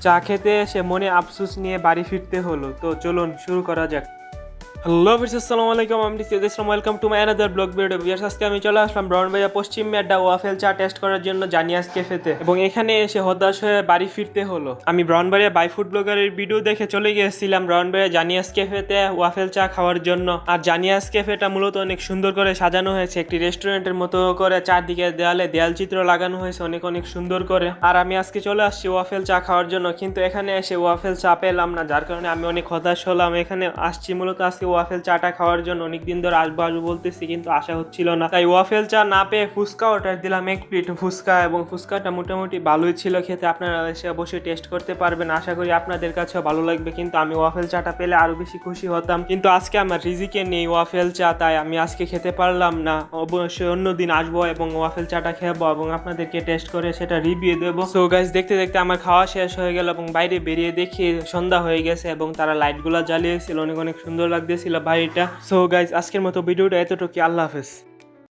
চা খেতে এসে মনে আফসোস নিয়ে বাড়ি ফিরতে হলো। তো চলুন শুরু করা যাক। হ্যালো ভিউয়ার্স, আসসালামু আলাইকুম। আমি Siddique Islam, welcome to my another blog video. Viewers, আজকে আমি চলে আসলাম ব্রাউনবাড়িয়া পশ্চিম মেড্ডা ওয়াফেল চা টেস্ট করার জন্য জানিয়াস ক্যাফেতে, এবং এখানে এসে হতাশ হয়ে বাড়ি ফিরতে হলো। আমি ব্রাউনবাড়িয়া বাই ফুড ব্লগারের ভিডিও দেখে চলে গিয়েছিলাম ব্রাউনবাড়িয়া জানিয়াস ক্যাফেতে ওয়াফেল চা খাওয়ার জন্য। আর জানিয়াস ক্যাফেটা মূলত অনেক সুন্দর করে সাজানো হয়েছে, একটি রেস্টুরেন্টের মতো করে। চারদিকে দেয়ালে দেয়াল চিত্র লাগানো হয়েছে অনেক অনেক সুন্দর করে। আর আমি আজকে চলে আসছি ওয়াফেল চা খাওয়ার জন্য, কিন্তু এখানে এসে ওয়াফেল চা পেলাম না, যার কারণে আমি অনেক হতাশ হলাম। এখানে আসছি মূলত আজকে ওয়াফেল চাটা খাওয়ার জন্য, অনেকদিন ধরে আসবো আসবো বলতেছি কিন্তু আসা হচ্ছিল না। তাই ওয়াফেল চা না পেয়ে ফুচকা অর্ডার দিলাম, এক প্লেট ফুচকা, এবং ফুচকাটা মোটামুটি ভালোই ছিল খেতে। আপনারা এসে অবশ্যই টেস্ট করতে পারবেন, আশা করি আপনাদের কাছেও ভালো লাগবে। কিন্তু আমি ওয়াফেল চাটা পেলে আরো বেশি খুশি হতাম, কিন্তু আজকে আমার রিজিকে নেই ওয়াফেল চা, তাই আমি আজকে খেতে পারলাম না। অবশ্যই অন্যদিন আসবো এবং ওয়াফেল চাটা খেবো এবং আপনাদেরকে টেস্ট করে সেটা রিভিউ দেবো। সো গাইস, দেখতে দেখতে আমার খাওয়া শেষ হয়ে গেল এবং বাইরে বেরিয়ে দেখি সন্ধ্যা হয়ে গেছে এবং তারা লাইটগুলো জ্বালিয়েছিল, অনেক অনেক সুন্দর লাগতেছিল বাড়িটা। সো গাইস, আজকের মতো ভিডিওটা এতটুকু। আল্লাহ হাফেজ।